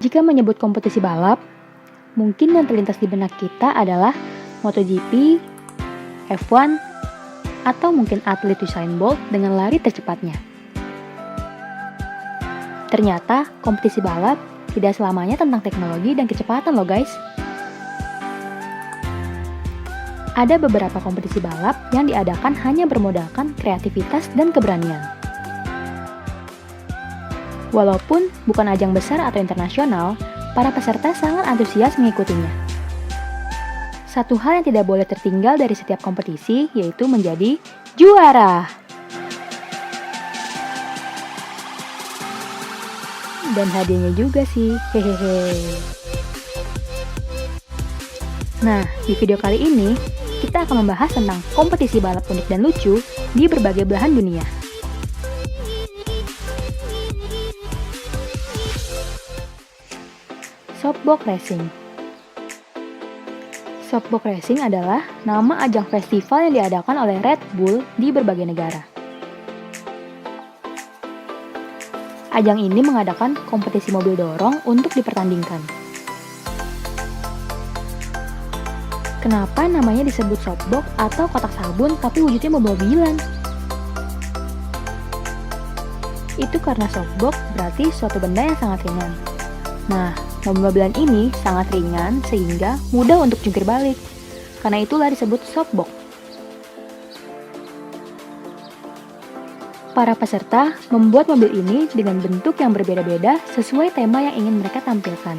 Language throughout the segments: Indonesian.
Jika menyebut kompetisi balap, mungkin yang terlintas di benak kita adalah MotoGP, F1, atau mungkin atlet Usain Bolt dengan lari tercepatnya. Ternyata kompetisi balap tidak selamanya tentang teknologi dan kecepatan loh guys. Ada beberapa kompetisi balap yang diadakan hanya bermodalkan kreativitas dan keberanian. Walaupun bukan ajang besar atau internasional, para peserta sangat antusias mengikutinya. Satu hal yang tidak boleh tertinggal dari setiap kompetisi yaitu menjadi juara. Dan hadiahnya juga sih, hehehe. Nah, di video kali ini, kita akan membahas tentang kompetisi balap unik dan lucu di berbagai belahan dunia. Softbox Racing. Softbox Racing adalah nama ajang festival yang diadakan oleh Red Bull di berbagai negara. Ajang ini mengadakan kompetisi mobil dorong untuk dipertandingkan. Kenapa namanya disebut softbox atau kotak sabun tapi wujudnya mobil-mobilan? Itu karena softbox berarti suatu benda yang sangat ringan. Nah, mobil-mobilan ini sangat ringan sehingga mudah untuk jungkir balik. Karena itulah disebut softbox. Para peserta membuat mobil ini dengan bentuk yang berbeda-beda sesuai tema yang ingin mereka tampilkan.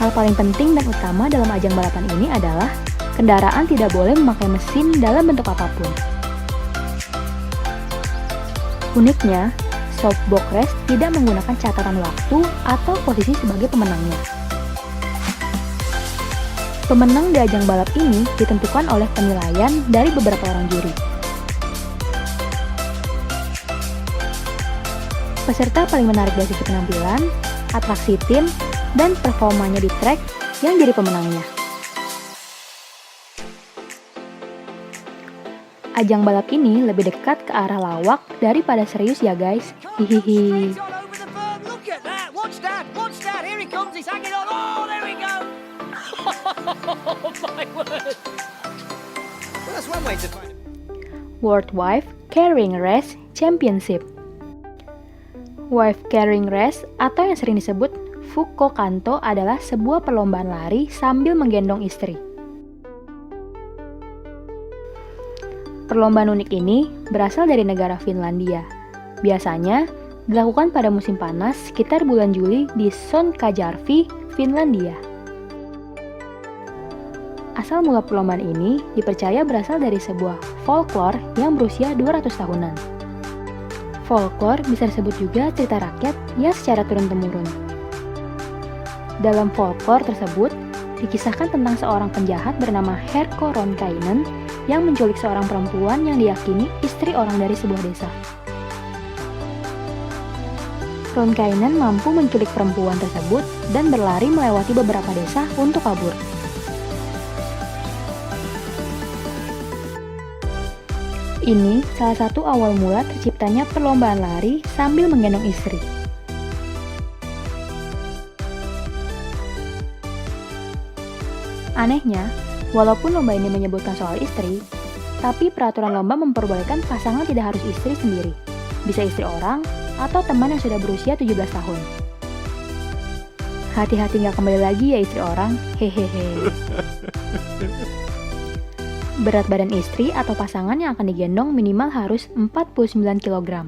Hal paling penting dan utama dalam ajang balapan ini adalah kendaraan tidak boleh memakai mesin dalam bentuk apapun. Uniknya, Softbox Race tidak menggunakan catatan waktu atau posisi sebagai pemenangnya. Pemenang di ajang balap ini ditentukan oleh penilaian dari beberapa orang juri. Peserta paling menarik dari sisi penampilan, atraksi tim, dan performanya di track yang jadi pemenangnya. Ajang balap ini lebih dekat ke arah lawak daripada serius ya guys. Hihihi. World Wave Carrying Race Championship. Wave Carrying Race atau yang sering disebut Fukko Kanto adalah sebuah perlombaan lari sambil menggendong istri. Perlombaan unik ini berasal dari negara Finlandia. Biasanya dilakukan pada musim panas sekitar bulan Juli di Sonkajärvi, Finlandia. Asal mula perlombaan ini dipercaya berasal dari sebuah folklore yang berusia 200 tahunan. Folklore bisa disebut juga cerita rakyat yang secara turun-temurun. Dalam folklore tersebut, dikisahkan tentang seorang penjahat bernama Herkko Ronkainen yang menculik seorang perempuan yang diyakini istri orang dari sebuah desa. Ronkainen mampu menculik perempuan tersebut dan berlari melewati beberapa desa untuk kabur. Ini salah satu awal mula terciptanya perlombaan lari sambil menggendong istri. Anehnya, walaupun lomba ini menyebutkan soal istri, tapi peraturan lomba memperbolehkan pasangan tidak harus istri sendiri. Bisa istri orang atau teman yang sudah berusia 17 tahun. Hati-hati nggak kembali lagi ya istri orang, hehehe. Berat badan istri atau pasangan yang akan digendong minimal harus 49 kg.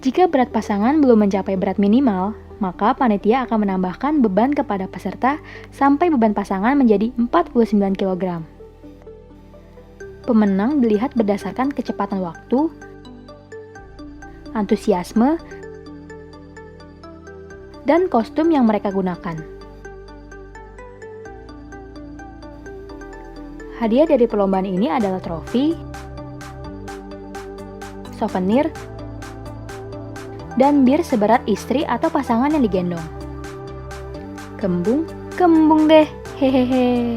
Jika berat pasangan belum mencapai berat minimal, maka panitia akan menambahkan beban kepada peserta sampai beban pasangan menjadi 49 kg. Pemenang dilihat berdasarkan kecepatan waktu, antusiasme, dan kostum yang mereka gunakan. Hadiah dari perlombaan ini adalah trofi, souvenir, dan bir seberat istri atau pasangan yang digendong. Kembung deh, hehehe.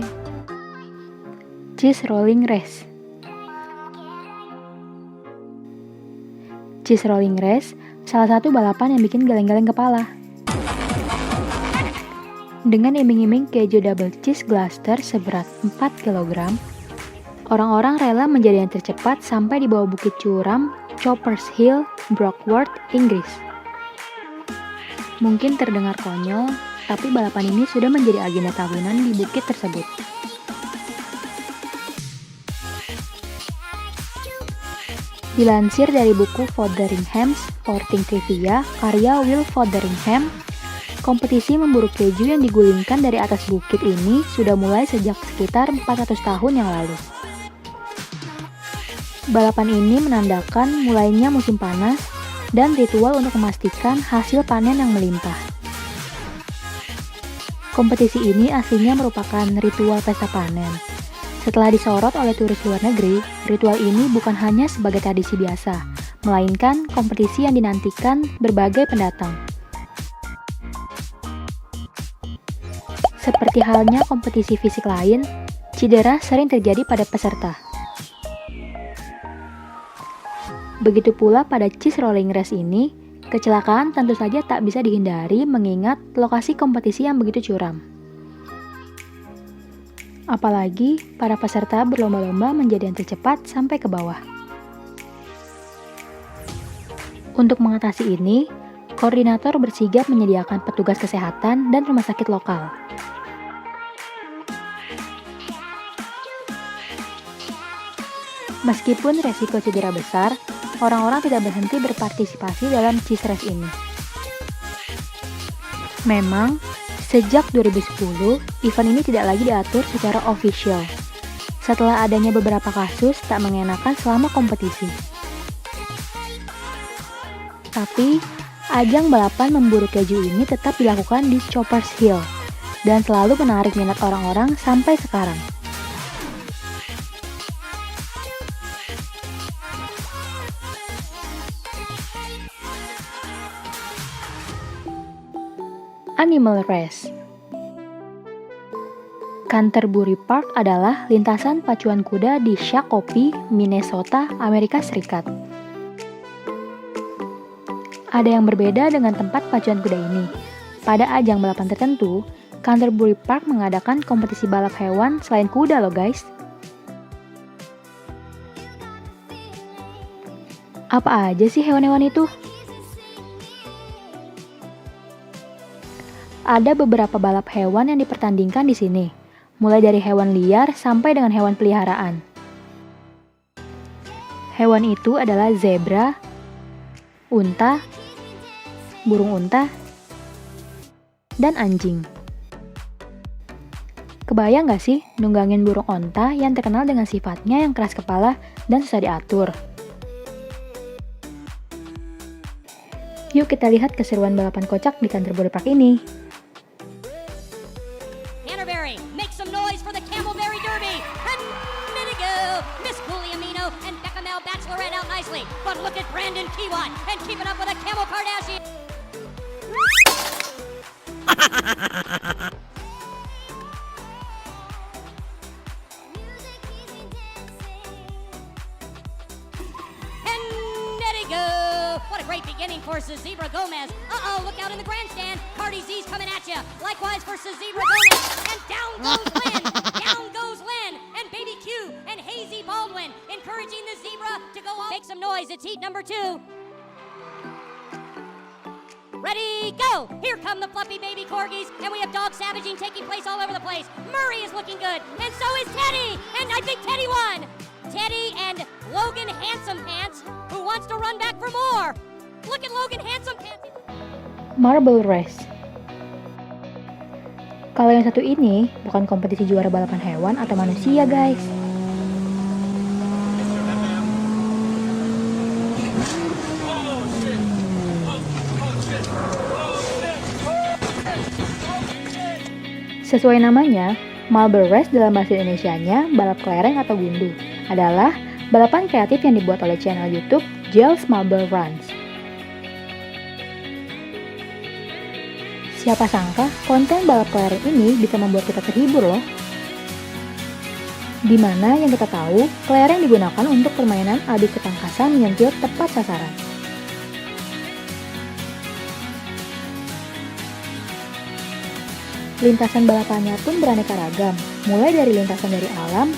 Cheese Rolling Race. Cheese Rolling Race, salah satu balapan yang bikin geleng-geleng kepala. Dengan iming-iming keju double cheese Gloucester seberat 4 kg, orang-orang rela menjadi yang tercepat sampai di bawah bukit curam Choppers Hill, Brockworth, Inggris. Mungkin terdengar konyol, tapi balapan ini sudah menjadi agenda tahunan di bukit tersebut. Dilansir dari buku Fotheringham's Sporting Trivia karya Will Fotheringham, kompetisi memburu keju yang digulingkan dari atas bukit ini sudah mulai sejak sekitar 400 tahun yang lalu. Balapan ini menandakan mulainya musim panas dan ritual untuk memastikan hasil panen yang melimpah. Kompetisi ini aslinya merupakan ritual pesta panen. Setelah disorot oleh turis luar negeri, ritual ini bukan hanya sebagai tradisi biasa, melainkan kompetisi yang dinantikan berbagai pendatang. Seperti halnya kompetisi fisik lain, cedera sering terjadi pada peserta. Begitu pula pada Cheese Rolling Race ini, kecelakaan tentu saja tak bisa dihindari mengingat lokasi kompetisi yang begitu curam. Apalagi para peserta berlomba-lomba menjadi yang tercepat sampai ke bawah. Untuk mengatasi ini, koordinator bersigap menyediakan petugas kesehatan dan rumah sakit lokal. Meskipun resiko cedera besar, orang-orang tidak berhenti berpartisipasi dalam cheese race ini. Memang, sejak 2010, event ini tidak lagi diatur secara official. Setelah adanya beberapa kasus tak mengenakan selama kompetisi. Tapi, ajang balapan memburu keju ini tetap dilakukan di Choppers Hill dan selalu menarik minat orang-orang sampai sekarang. Animal Race. Canterbury Park adalah lintasan pacuan kuda di Shakopee, Minnesota, Amerika Serikat. Ada yang berbeda dengan tempat pacuan kuda ini. Pada ajang balapan tertentu, Canterbury Park mengadakan kompetisi balap hewan selain kuda loh guys. Apa aja sih hewan-hewan itu? Ada beberapa balap hewan yang dipertandingkan di sini, mulai dari hewan liar sampai dengan hewan peliharaan. Hewan itu adalah zebra, unta, burung unta, dan anjing. Kebayang gak sih nunggangin burung unta yang terkenal dengan sifatnya yang keras kepala dan susah diatur? Yuk kita lihat keseruan balapan kocak di Canterbury Park ini. Make some noise for the Camelberry Derby. And Minigo, Miss Guglielmino, and Bechamel Bachelorette out nicely. But look at Brandon Kiwan and keeping up with a Camel Kardashian. And Minigo. What a great beginning for Zebra Gomez. Uh-oh, look out in the grandstand. Cardi Z's coming at you. Likewise for Zebra Gomez. And down goes Lynn. Down goes Lynn. And Baby Q and Hazy Baldwin encouraging the zebra to go on. Make some noise. It's heat number 2. Ready, go! Here come the fluffy baby corgis, and we have dog savaging taking place all over the place. Murray is looking good, and so is Teddy, and I think Teddy won. Teddy and Logan Handsome Pants, who wants to run back for more. Look at Logan Handsome Pants. Marble Race. Kalau yang satu ini bukan kompetisi juara balapan hewan atau manusia, guys. Sesuai namanya, Marble Race dalam bahasa Indonesianya, balap kelereng atau gundu, adalah balapan kreatif yang dibuat oleh channel YouTube Giles Marble Runs. Siapa sangka konten balap kelereng ini bisa membuat kita terhibur loh. Dimana yang kita tahu, kelereng digunakan untuk permainan adu ketangkasan menyentil tepat sasaran. Lintasan balapannya pun beraneka ragam, mulai dari lintasan dari alam,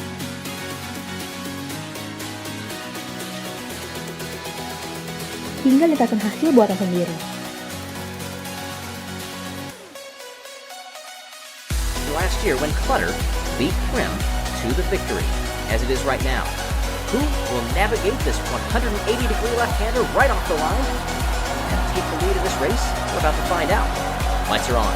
hingga lintasan hasil buatan sendiri. Last year when Clutter beat Prim to the victory, as it is right now. Who will navigate this 180-degree left-hander right off the line and take the lead in this race? We're about to find out. Lights are on.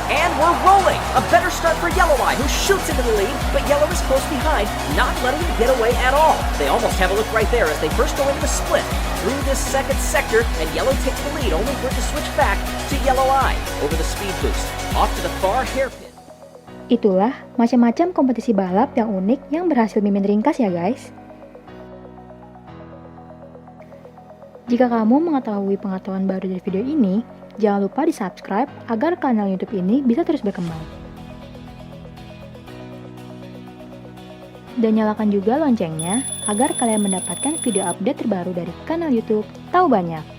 And we're rolling! A better start for Yellow Eye, who shoots into the lead, but Yellow is close behind, not letting him get away at all. They almost have a look right there as they first go into the split through this second sector, and Yellow takes the lead, only for it to switch back to Yellow Eye over the speed boost, off to the far hairpin. Itulah macam-macam kompetisi balap yang unik yang berhasil Mimin ringkas ya guys. Jika kamu mengetahui pengetahuan baru dari video ini, jangan lupa di-subscribe agar kanal YouTube ini bisa terus berkembang. Dan nyalakan juga loncengnya agar kalian mendapatkan video update terbaru dari kanal YouTube Tahu Banyak.